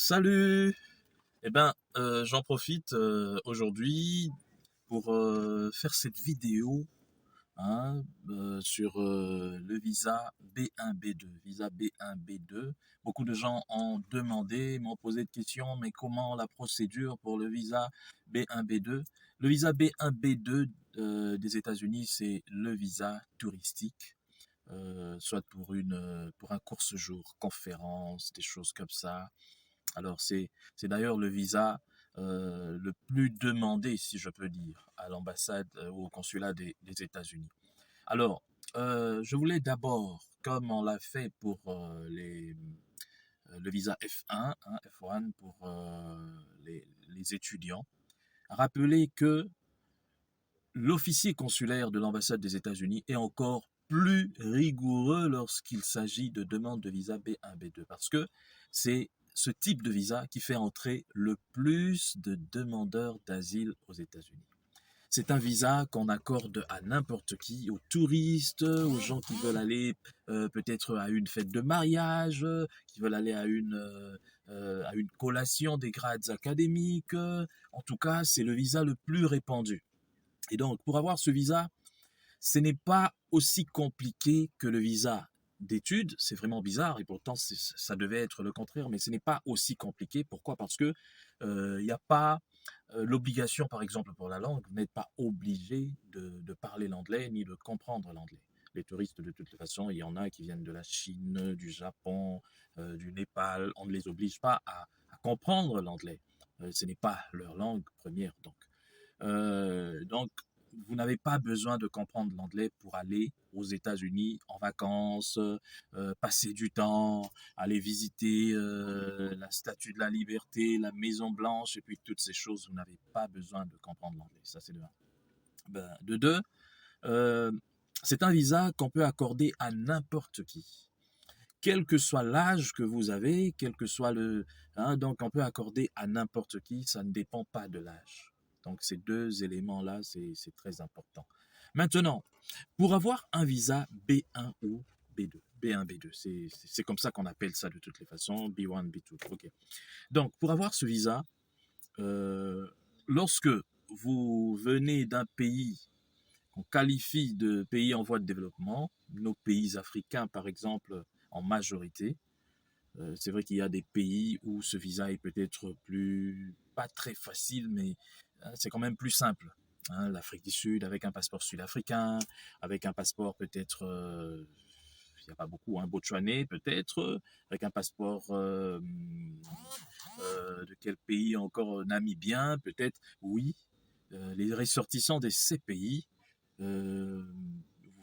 Salut! J'en profite aujourd'hui pour faire cette vidéo sur le visa B1, B2. Visa B1, B2. Beaucoup de gens ont demandé, m'ont posé de questions, mais comment la procédure pour le visa B1, B2? Le visa B1, B2 des États-Unis, c'est le visa touristique. Soit pour un court séjour, conférence, des choses comme ça. Alors c'est d'ailleurs le visa le plus demandé, si je peux dire, à l'ambassade ou au consulat des États-Unis. Alors, je voulais d'abord, comme on l'a fait pour le visa F1, F1 pour les étudiants, rappeler que l'officier consulaire de l'ambassade des États-Unis est encore plus rigoureux lorsqu'il s'agit de demande de visa B1, B2, parce que c'est ce type de visa qui fait entrer le plus de demandeurs d'asile aux États-Unis. C'est un visa qu'on accorde à n'importe qui, aux touristes, aux gens qui veulent aller peut-être à une fête de mariage, qui veulent aller à une collation des grades académiques. En tout cas, c'est le visa le plus répandu. Et donc, pour avoir ce visa, ce n'est pas aussi compliqué que le visa d'études. C'est vraiment bizarre et pourtant ça devait être le contraire, mais ce n'est pas aussi compliqué. Pourquoi? Parce que il n'y a pas l'obligation, par exemple, pour la langue. Vous n'êtes pas obligé de parler l'anglais ni de comprendre l'anglais. Les touristes, de toute façon, il y en a qui viennent de la Chine, du Japon, du Népal. On ne les oblige pas à comprendre l'anglais. Ce n'est pas leur langue première, donc, vous n'avez pas besoin de comprendre l'anglais pour aller aux États-Unis en vacances, passer du temps, aller visiter la Statue de la Liberté, la Maison Blanche, et puis toutes ces choses. Vous n'avez pas besoin de comprendre l'anglais. Ça, c'est de un. De deux, euh, c'est un visa qu'on peut accorder à n'importe qui. Quel que soit l'âge que vous avez, quel que soit le... donc on peut accorder à n'importe qui, ça ne dépend pas de l'âge. Donc ces deux éléments-là, c'est très important. Maintenant, pour avoir un visa B1 ou B2, B1, B2, c'est comme ça qu'on appelle ça de toutes les façons, B1, B2. Ok. Donc pour avoir ce visa, euh, lorsque vous venez d'un pays qu'on qualifie de pays en voie de développement, nos pays africains par exemple en majorité, c'est vrai qu'il y a des pays où ce visa est peut-être plus, pas très facile, mais c'est quand même plus simple. L'Afrique du Sud avec un passeport sud-africain, avec un passeport peut-être, il n'y a pas beaucoup, botswanais peut-être, avec un passeport de quel pays encore, namibien peut-être, oui. Les ressortissants de ces pays, vous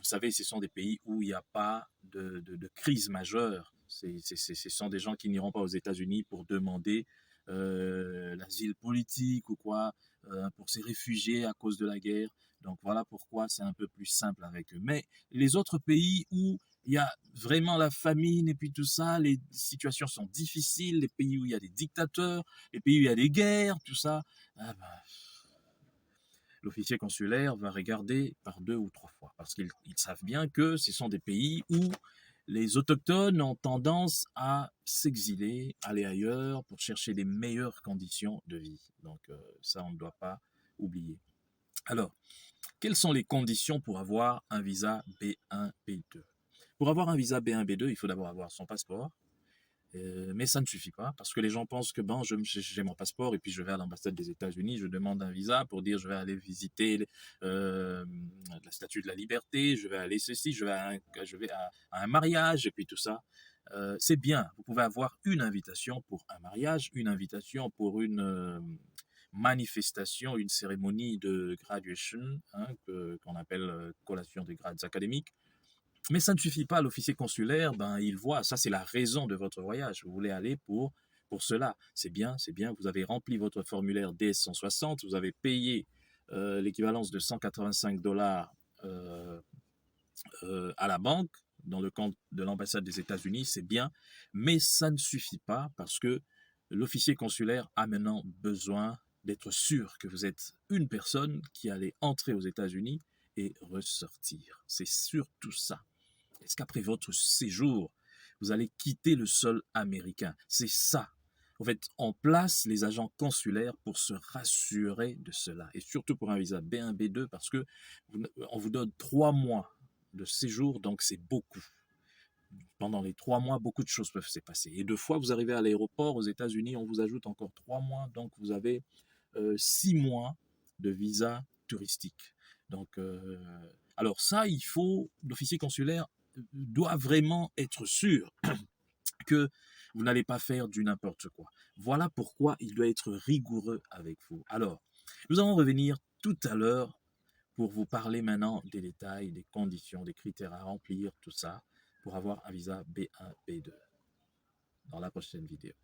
savez, ce sont des pays où il n'y a pas de crise majeure. Ce sont des gens qui n'iront pas aux États-Unis pour demander l'asile politique ou quoi, pour ces réfugiés à cause de la guerre. Donc voilà pourquoi c'est un peu plus simple avec eux. Mais les autres pays où il y a vraiment la famine et puis tout ça, les situations sont difficiles, les pays où il y a des dictateurs, les pays où il y a des guerres, tout ça, ah ben, l'officier consulaire va regarder par deux ou trois fois, parce qu'ils savent bien que ce sont des pays où les autochtones ont tendance à s'exiler, aller ailleurs pour chercher des meilleures conditions de vie. Donc ça, on ne doit pas oublier. Alors, quelles sont les conditions pour avoir un visa B1, B2? Pour avoir un visa B1, B2, il faut d'abord avoir son passeport, mais ça ne suffit pas parce que les gens pensent que bon, j'ai mon passeport et puis je vais à l'ambassade des États-Unis, je demande un visa pour dire je vais aller visiter la Statue de la Liberté, je vais aller ceci, je vais à un mariage et puis tout ça. C'est bien, vous pouvez avoir une invitation pour un mariage, une invitation pour une manifestation, une cérémonie de graduation, qu'on appelle collation des grades académiques. Mais ça ne suffit pas, l'officier consulaire, il voit, ça c'est la raison de votre voyage, vous voulez aller pour cela. C'est bien, vous avez rempli votre formulaire DS-160, vous avez payé l'équivalence de 185 dollars à la banque, dans le compte de l'ambassade des États-Unis, c'est bien, mais ça ne suffit pas parce que l'officier consulaire a maintenant besoin d'être sûr que vous êtes une personne qui allait entrer aux États-Unis et ressortir. C'est surtout ça. Est-ce qu'après votre séjour, vous allez quitter le sol américain? C'est ça. en place les agents consulaires pour se rassurer de cela. Et surtout pour un visa B1, B2, parce que on vous donne 3 mois de séjour, donc c'est beaucoup. Pendant les 3 mois, beaucoup de choses peuvent se passer. Et 2 fois, vous arrivez à l'aéroport aux États-Unis, on vous ajoute encore 3 mois, donc vous avez 6 mois de visa touristique. Donc, alors ça, l'officier consulaire doit vraiment être sûr que vous n'allez pas faire du n'importe quoi. Voilà pourquoi il doit être rigoureux avec vous. Alors, nous allons revenir tout à l'heure pour vous parler maintenant des détails, des conditions, des critères à remplir, tout ça, pour avoir un visa B1, B2 dans la prochaine vidéo.